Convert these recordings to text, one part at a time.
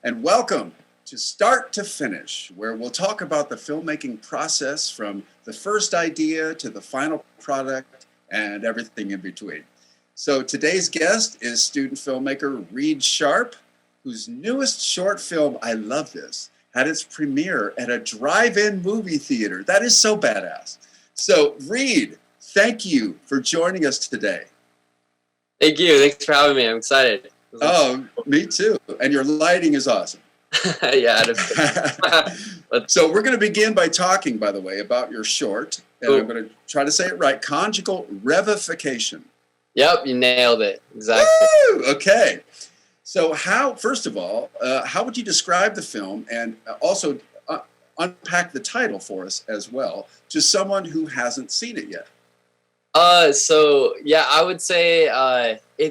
and welcome to Start to Finish, where we'll talk about the filmmaking process from the first idea to the final product and everything in between. So today's guest is student filmmaker Reed Sharp, whose newest short film, I love this, had its premiere at a drive-in movie theater. That is so badass. So Reed, thank you for joining us today. Thank you. Thanks for having me. I'm excited. Oh, me too. And your lighting is awesome. Yeah. So we're going to begin by talking, by the way, about your short. And I'm going to try to say it right. Conjugal Ravification. Yep, you nailed it. Exactly. Woo! Okay. So first of all, how would you describe the film and also unpack the title for us as well to someone who hasn't seen it yet? So yeah, I would say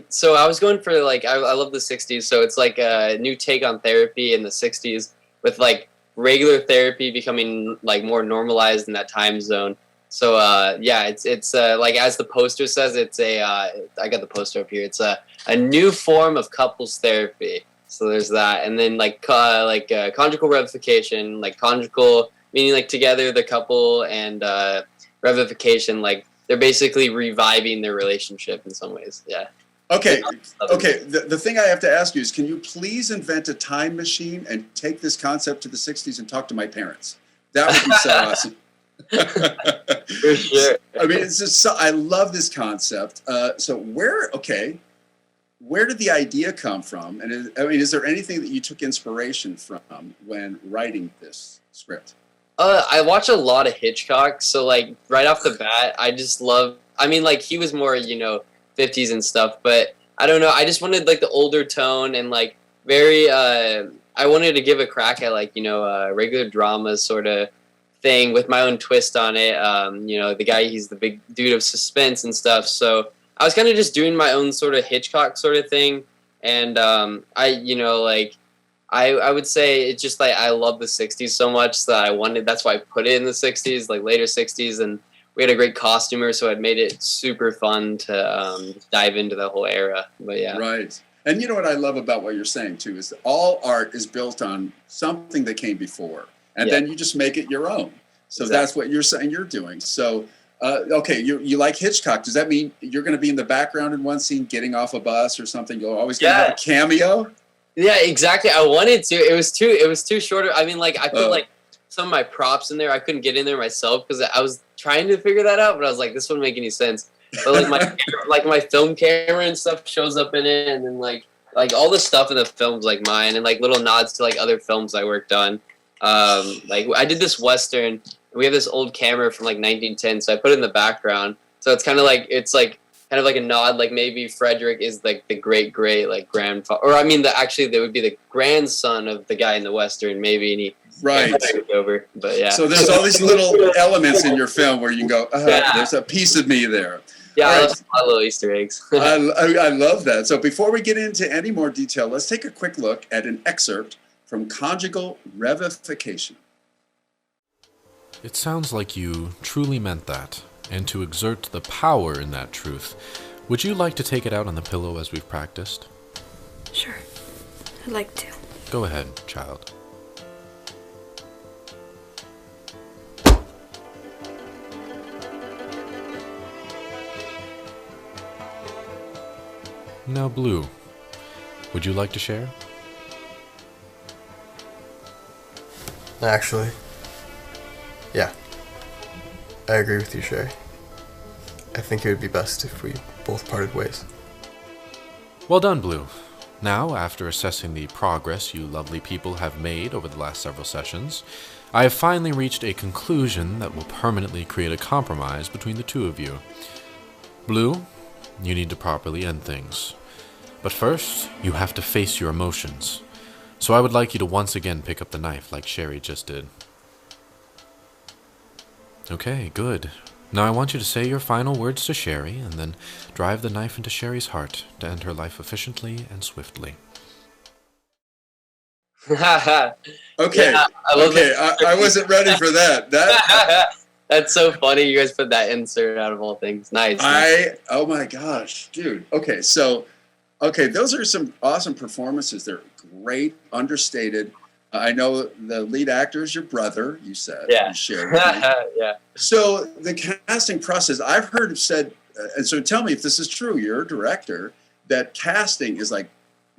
so I was going for I love the 60s, so it's like a new take on therapy in the 60s with like regular therapy becoming like more normalized in that time zone. So yeah, it's like as the poster says, it's I got the poster up here. It's a new form of couples therapy. So there's that, and then conjugal revification, like conjugal meaning like together the couple, and revification like they're basically reviving their relationship in some ways. Yeah. Okay. Okay. The thing I have to ask you is, can you please invent a time machine and take this concept to the 60s and talk to my parents? That would be so awesome. For sure. I mean, it's just I love this concept. So where did the idea come from? And is there anything that you took inspiration from when writing this script? I watch a lot of Hitchcock, so like right off the bat, I just love. I mean, like he was more 50s and stuff, but I don't know. I just wanted like the older tone and like very. I wanted to give a crack at regular drama sort of thing with my own twist on it. The guy, he's the big dude of suspense and stuff. So I was kind of just doing my own sort of Hitchcock sort of thing, and I would say it's just like I love the 60s so much that that's why I put it in the 60s, like later 60s, and we had a great costumer, so it made it super fun to dive into the whole era. But yeah. Right. And you know what I love about what you're saying too is that all art is built on something that came before, and then you just make it your own. So exactly. That's what you're saying you're doing. So okay, you like Hitchcock. Does that mean you're going to be in the background in one scene getting off a bus or something? You'll always have a cameo? Yeah, exactly. I wanted to. It was too short. I mean, like I put like some of my props in there. I couldn't get in there myself because I was trying to figure that out, but I was like, this wouldn't make any sense. But like my film camera and stuff shows up in it, and then like all the stuff in the film's like mine, and like little nods to like other films I worked on. Like I did this Western, and we have this old camera from like 1910, so I put it in the background. So it's kind of like kind of like a nod, like maybe Frederick is like the great like grandfather, or I mean they would be the grandson of the guy in the Western maybe, and he took over. But yeah. So there's all these little elements in your film where you go, there's a piece of me there. Yeah, I love a lot of little Easter eggs. I love that. So before we get into any more detail, let's take a quick look at an excerpt from Conjugal Ravification. It sounds like you truly meant that. And to exert the power in that truth, would you like to take it out on the pillow as we've practiced? Sure. I'd like to. Go ahead, child. Now, Blue, would you like to share? Actually, yeah. I agree with you, Sherry. I think it would be best if we both parted ways. Well done, Blue. Now, after assessing the progress you lovely people have made over the last several sessions, I have finally reached a conclusion that will permanently create a compromise between the two of you. Blue, you need to properly end things. But first, you have to face your emotions. So I would like you to once again pick up the knife like Sherry just did. Okay, good. Now I want you to say your final words to Sherry, and then drive the knife into Sherry's heart to end her life efficiently and swiftly. Okay, yeah, I wasn't ready for that. That's so funny. You guys put that insert out of all things. Nice. Oh my gosh, dude. Okay, so Okay, those are some awesome performances. They're great, understated. I know the lead actor is your brother, you said. Yeah. You shared with me. Yeah. So the casting process, I've heard it said, and so tell me if this is true, you're a director, that casting is like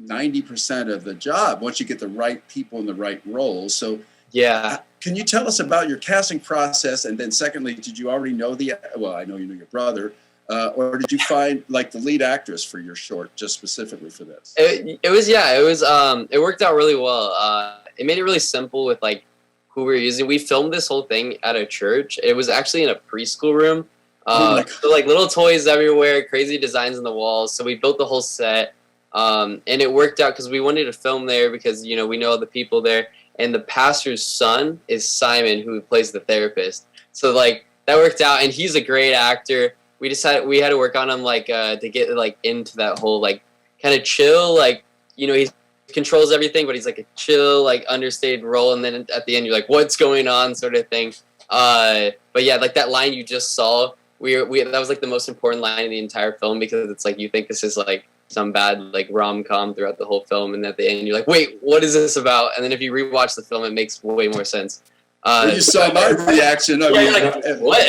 90% of the job once you get the right people in the right roles. So Yeah. can you tell us about your casting process? And then secondly, did you already know well, I know you know your brother, or did you find like the lead actress for your short just specifically for this? It worked out really well. It made it really simple with like who we were using. We filmed this whole thing at a church. It was actually in a preschool room. So like little toys everywhere, crazy designs on the walls. So we built the whole set. And it worked out because we wanted to film there because, you know, we know the people there. And the pastor's son is Simon, who plays the therapist. So like that worked out, and he's a great actor. We decided we had to work on him like to get like into that whole like kind of chill, like, you know, he controls everything, but he's like a chill, like understated role, and then at the end you're like, what's going on, sort of thing. But yeah, like that line you just saw, we that was like the most important line in the entire film, because it's like you think this is like some bad like rom-com throughout the whole film, and at the end you're like, wait, what is this about? And then if you rewatch the film, it makes way more sense. When you saw my reaction, I mean, like, what?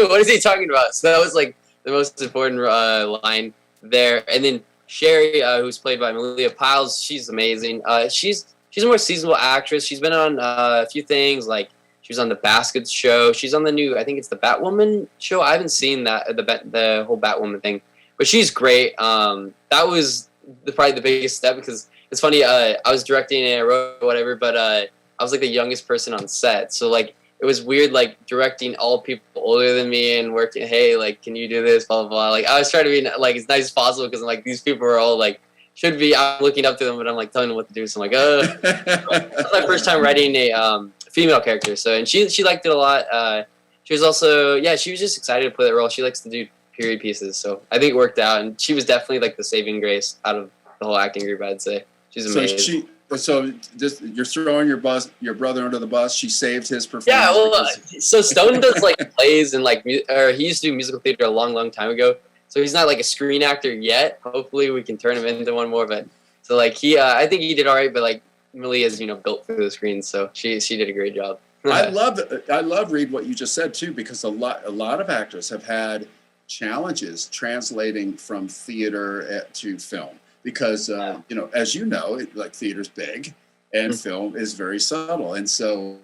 What is he talking about? So that was like the most important line there. And then Sherry, who's played by Malia Piles, she's amazing. She's a more seasonal actress. She's been on a few things, like she was on the Baskets show. She's on the new, I think it's the Batwoman show. I haven't seen that the whole Batwoman thing, but she's great. That was probably the biggest step, because it's funny. I was directing and I wrote whatever, but I was like the youngest person on set, so like it was weird, like directing all people older than me and working. Hey, like, can you do this? Blah blah blah. Like I was trying to be like as nice as possible, because I'm like, these people are all like should be. I'm looking up to them, but I'm like telling them what to do. So I'm like, That's my first time writing a female character. So, and she liked it a lot. She was also she was just excited to play that role. She likes to do period pieces, so I think it worked out. And she was definitely like the saving grace out of the whole acting group, I'd say. She's amazing. So just you're throwing your brother under the bus. She saved his performance. Yeah, well, so Stone does like plays and like, or he used to do musical theater a long time ago. So he's not like a screen actor yet. Hopefully we can turn him into one more. But so like I think he did all right. But like Malia's, you know, built for the screen, so she did a great job. I love Reed what you just said too, because a lot of actors have had challenges translating from theater to film. Because, you know, as you know, like theater's big and film is very subtle. And so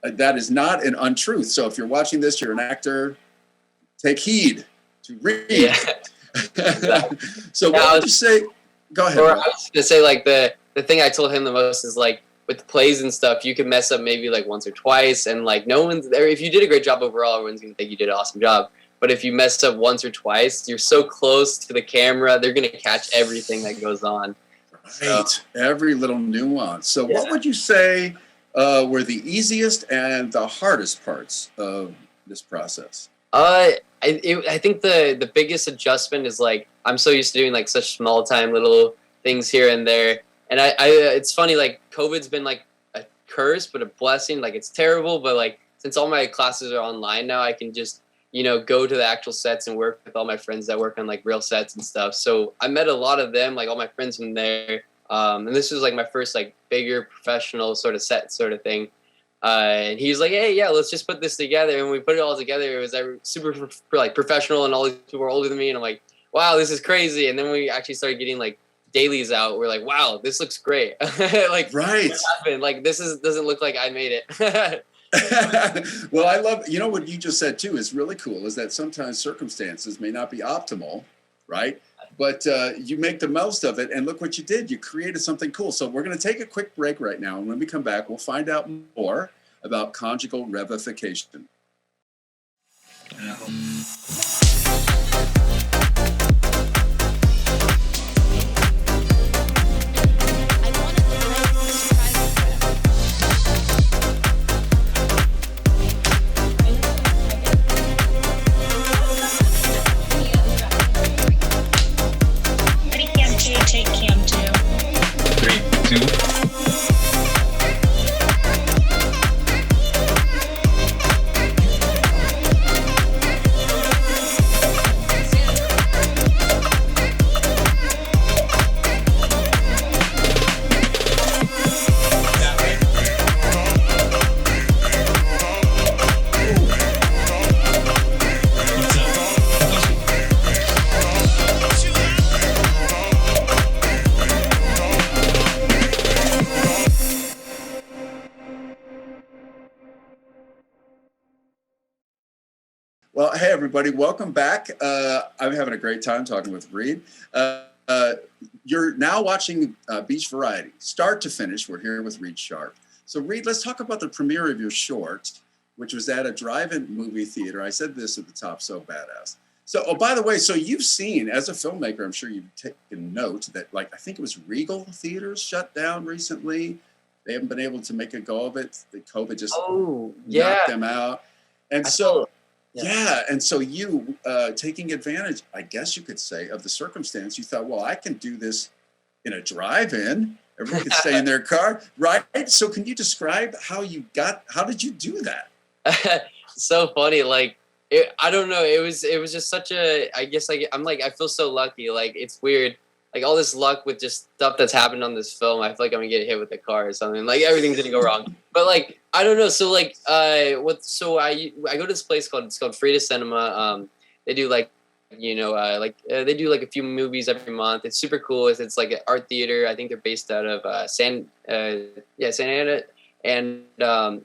that is not an untruth. So if you're watching this, you're an actor, take heed to Reed. Yeah. So what would you say? Go ahead. Or I was going to say, like, the thing I told him the most is, like, with plays and stuff, you can mess up maybe, like, once or twice. And, like, no one's there. If you did a great job overall, everyone's going to think you did an awesome job. But if you mess up once or twice, you're so close to the camera, they're going to catch everything that goes on. Right. So, every little nuance. So what would you say were the easiest and the hardest parts of this process? I think the biggest adjustment is, like, I'm so used to doing, like, such small time little things here and there. And it's funny, like, COVID's been, like, a curse, but a blessing. Like, it's terrible, but, like, since all my classes are online now, I can just, you know, go to the actual sets and work with all my friends that work on like real sets and stuff. So I met a lot of them, like all my friends from there. And this was like my first like bigger professional sort of set sort of thing. And he was like, hey, yeah, let's just put this together. And when we put it all together, it was super like professional, and all these people were older than me. And I'm like, wow, this is crazy. And then we actually started getting like dailies out. We're like, wow, this looks great. Like, right. What happened? Like, doesn't look like I made it. Well, I love, you know, what you just said too is really cool, is that sometimes circumstances may not be optimal, right? But you make the most of it, and look what you did. You created something cool. So we're going to take a quick break right now, and when we come back, we'll find out more about conjugal revification. Well, hey, everybody, welcome back. I'm having a great time talking with Reed. You're now watching Beach Variety, start to finish. We're here with Reed Sharp. So, Reed, let's talk about the premiere of your short, which was at a drive-in movie theater. I said this at the top, so badass. So, oh, by the way, so you've seen, as a filmmaker, I'm sure you've taken note that, like, I think it was Regal Theaters shut down recently. They haven't been able to make a go of it. The COVID just knocked them out. And and so you, taking advantage, I guess you could say, of the circumstance, you thought, well, I can do this in a drive-in. Everyone can stay in their car, right? So can you describe how did you do that? So funny. Like, I don't know. It was just such a, I guess, like, I feel so lucky. Like, it's weird. Like, all this luck with just stuff that's happened on this film. I feel like I'm gonna get hit with a car or something. Like, everything's gonna go wrong. But, like, I don't know. So, like, I go to this place called Frida Cinema. They do, like, you know, they do, like, a few movies every month. It's super cool. It's like an art theater. I think they're based out of Santa Ana. And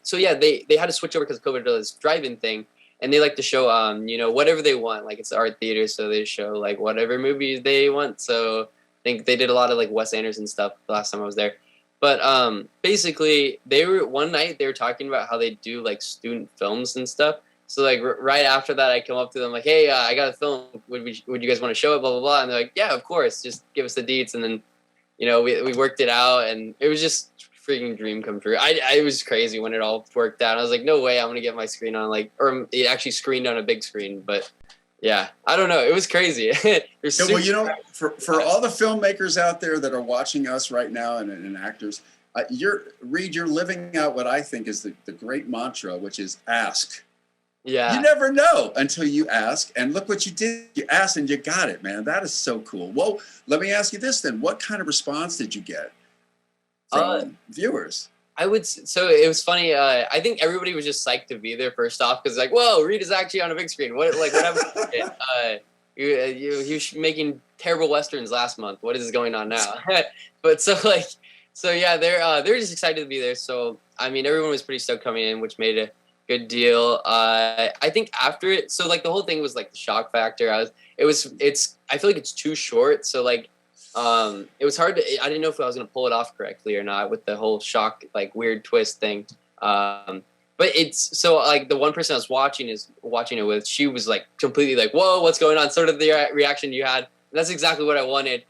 so, yeah, they had to switch over because of COVID to this drive-in thing. And they like to show, you know, whatever they want. Like, it's art theater, so they show, like, whatever movies they want. So I think they did a lot of, like, Wes Anderson stuff the last time I was there. But basically, one night they were talking about how they do, like, student films and stuff. So, like, right after that, I come up to them like, hey, I got a film. Would you guys want to show it? Blah, blah, blah. And they're like, yeah, of course. Just give us the deets. And then, you know, we worked it out. And it was just freaking dream come true. I was crazy when it all worked out. I was like, no way I'm going to get my screen on, like, or it actually screened on a big screen. But, yeah, I don't know. It was crazy. Well, you know, for all the filmmakers out there that are watching us right now and actors, you're living out what I think is the great mantra, which is ask. Yeah. You never know until you ask. And look what you did. You asked and you got it, man. That is so cool. Well, let me ask you this then. What kind of response did you get from viewers? So it was funny. I think everybody was just psyched to be there first off because, like, whoa, Reed is actually on a big screen. What happened? You were making terrible westerns last month. What is going on now? But yeah, they're just excited to be there. So I mean, everyone was pretty stoked coming in, which made a good deal. I think after it, so like the whole thing was like the shock factor. I feel like it's too short. So like. It was hard I didn't know if I was going to pull it off correctly or not with the whole shock, like, weird twist thing. But it's, so, like, the one person I was watching it with, she was, like, completely like, whoa, what's going on? Sort of the reaction you had. And that's exactly what I wanted.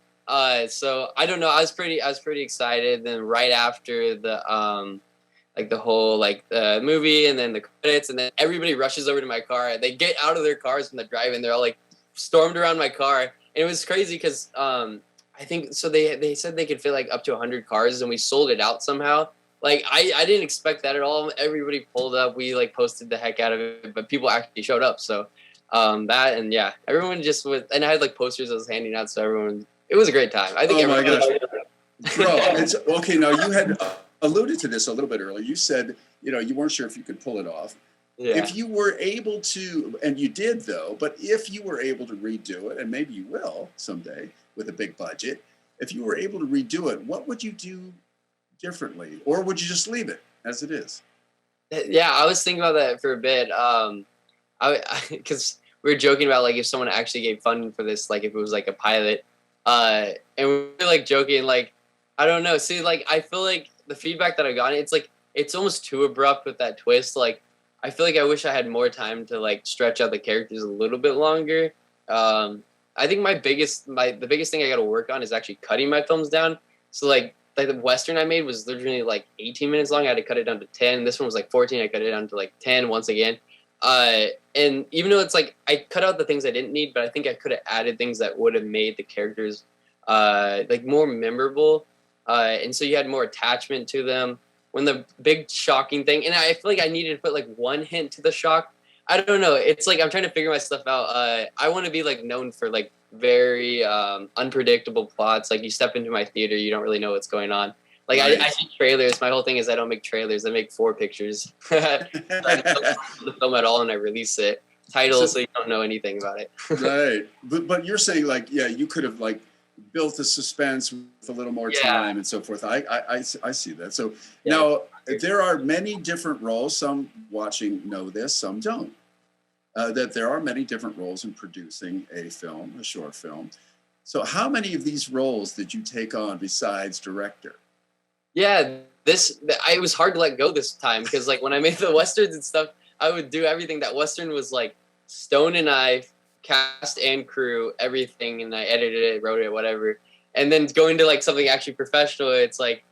So I don't know. I was pretty excited. Then right after the, like, the whole, like, the movie and then the credits, and then everybody rushes over to my car. They get out of their cars from the drive-in. They're all, like, stormed around my car. And it was crazy because, I think so. They said they could fit like up to 100 cars, and we sold it out somehow. Like I didn't expect that at all. Everybody pulled up. We like posted the heck out of it, but people actually showed up. So that and yeah, everyone just was. And I had like posters I was handing out, so everyone. It was a great time. I think. Oh my gosh, bro! It's okay. Now you had alluded to this a little bit earlier. You said you weren't sure if you could pull it off. Yeah. If you were able to, and you did though, but if you were able to redo it, and maybe you will someday with a big budget, if you were able to redo it, what would you do differently? Or would you just leave it as it is? Yeah, I was thinking about that for a bit. Because we were joking about like if someone actually gave funding for this, like if it was like a pilot. And we were like joking, like, I don't know. See, like I feel like the feedback that I got, it's like it's almost too abrupt with that twist. Like I feel like I wish I had more time to like stretch out the characters a little bit longer. I think the biggest thing I got to work on is actually cutting my films down. So like the Western I made was literally like 18 minutes long. I had to cut it down to 10. This one was like 14. I cut it down to like 10 once again. And even though it's like I cut out the things I didn't need, but I think I could have added things that would have made the characters like more memorable. And so you had more attachment to them. When the big shocking thing, and I feel like I needed to put like one hint to the shock. I don't know. It's like I'm trying to figure my stuff out. I want to be like known for like very unpredictable plots. Like you step into my theater, you don't really know what's going on. Like I see trailers. My whole thing is I don't make trailers. I make 4 pictures. I don't the film at all, and I release it. Title, so you don't know anything about it. Right, but you're saying like you could have like built a suspense with a little more time and so forth. I see that. So now there are many different roles. Some watching know this, some don't. that there are many different roles in producing a film, a short film. So how many of these roles did you take on besides director? Yeah, it was hard to let go this time because like when I made the westerns and stuff, I would do everything. That western was like Stone and I, cast and crew, everything, and I edited it, wrote it, whatever. And then going to like something actually professional, it's like,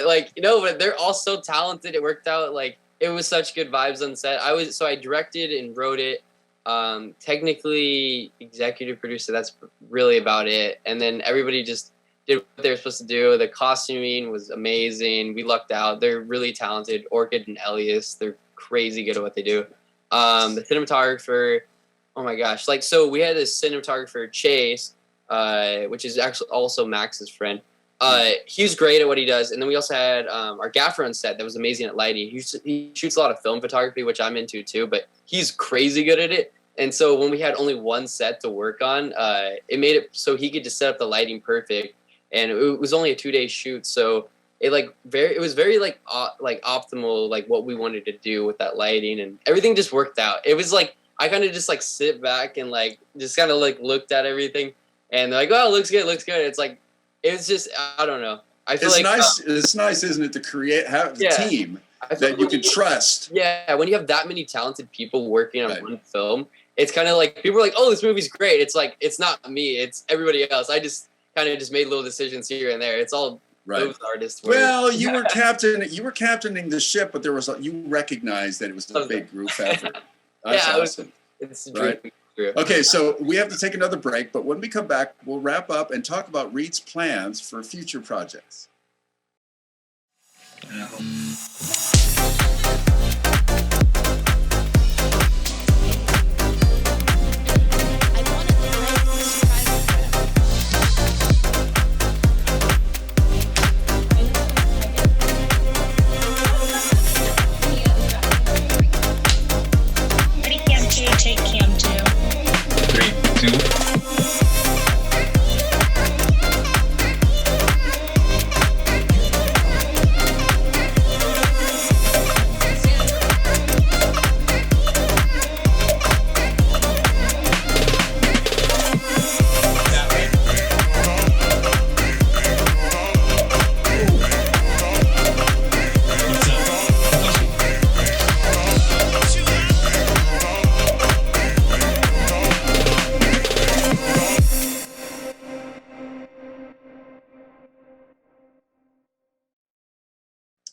like, you know, but they're all so talented. It worked out. Like it was such good vibes on set. I directed and wrote it. Technically executive producer, that's really about it. And then everybody just did what they were supposed to do. The costuming was amazing. We lucked out. They're really talented. Orchid and Elias, they're crazy good at what they do. The cinematographer, oh my gosh. Like, so we had this cinematographer, Chase, which is actually also Max's friend. He's great at what he does. And then we also had our gaffer on set that was amazing at lighting. He shoots a lot of film photography, which I'm into too, but he's crazy good at it. And so when we had only one set to work on, it made it so he could just set up the lighting perfect. And it was only a 2-day shoot, so it was very optimal, like what we wanted to do with that lighting, and everything just worked out. It was like I kind of just like sit back and like just kind of like looked at everything, and they're like, "Oh, it looks good, looks good." It's like it's just I don't know. I feel it's like nice. It's nice, isn't it, to have the team that you can trust. Yeah, when you have that many talented people working on one film, it's kind of like people are like, "Oh, this movie's great." It's like it's not me, it's everybody else. I just kind of just made little decisions here and there. It's all those artists. Well, you were captaining the ship, but you recognized that it was a big group effort. That's awesome. It's right. Okay, so we have to take another break, but when we come back, we'll wrap up and talk about Reed's plans for future projects. Take cam 2. 3, 2.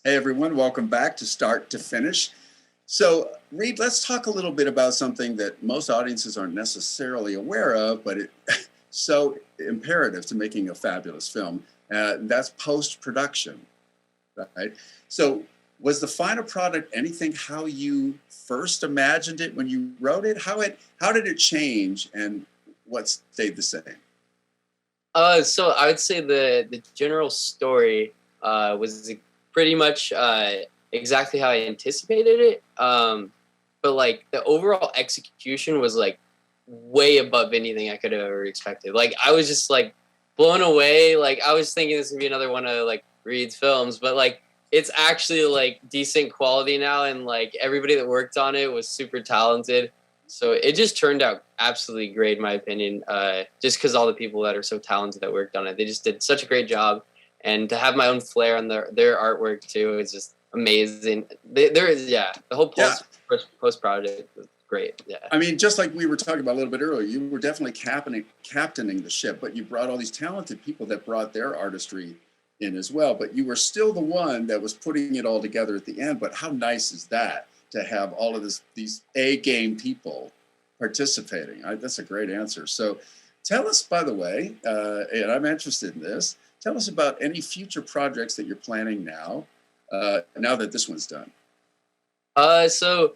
Hey everyone, welcome back to Start to Finish. So Reed, let's talk a little bit about something that most audiences aren't necessarily aware of, but it's so imperative to making a fabulous film. That's post-production, right? So was the final product anything how you first imagined it when you wrote it? How did it change and what stayed the same? So I would say the general story was pretty much exactly how I anticipated it. But like the overall execution was like way above anything I could have ever expected. Like I was just like blown away. Like I was thinking this would be another one of like Reed's films, but like it's actually like decent quality now, and like everybody that worked on it was super talented. So it just turned out absolutely great in my opinion. Just because all the people that are so talented that worked on it, they just did such a great job. And to have my own flair on their artwork too is just amazing. The whole post project was great. Yeah. I mean, just like we were talking about a little bit earlier, you were definitely captaining the ship, but you brought all these talented people that brought their artistry in as well. But you were still the one that was putting it all together at the end. But how nice is that to have all of these A-game people participating? That's a great answer. So tell us, by the way, and I'm interested in this, tell us about any future projects that you're planning now that this one's done. So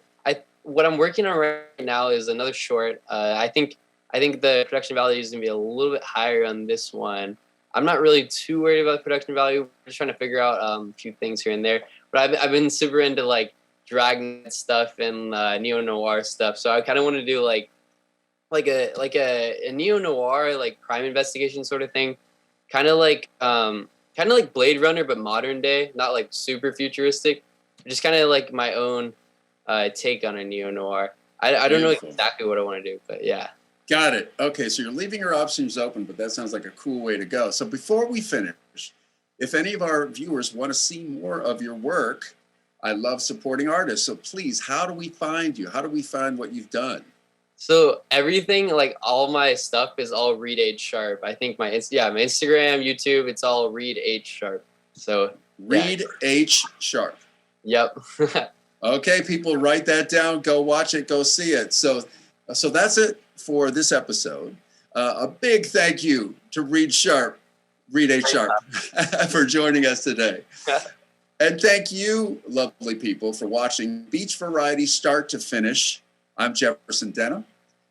what I'm working on right now is another short. I think the production value is gonna be a little bit higher on this one. I'm not really too worried about the production value. We're just trying to figure out a few things here and there. But I've been super into like dragnet stuff and neo noir stuff. So I kind of want to do like a neo noir like crime investigation sort of thing. Kind of like Blade Runner, but modern day, not like super futuristic. Just kind of like my own take on a neo noir. I don't know Beautiful. exactly what I want to do, but yeah. Got it. Okay, so you're leaving your options open, but that sounds like a cool way to go. So before we finish, if any of our viewers want to see more of your work, I love supporting artists. So please, how do we find you? How do we find what you've done? So everything, like all my stuff is all Reed H Sharp. I think my Instagram, YouTube, it's all Reed H Sharp. So Reed H Sharp. Yep. Okay, people, write that down. Go watch it. Go see it. So that's it for this episode. A big thank you to Reed H Sharp, for joining us today. And thank you, lovely people, for watching Beach Variety start to finish. I'm Jefferson Denham.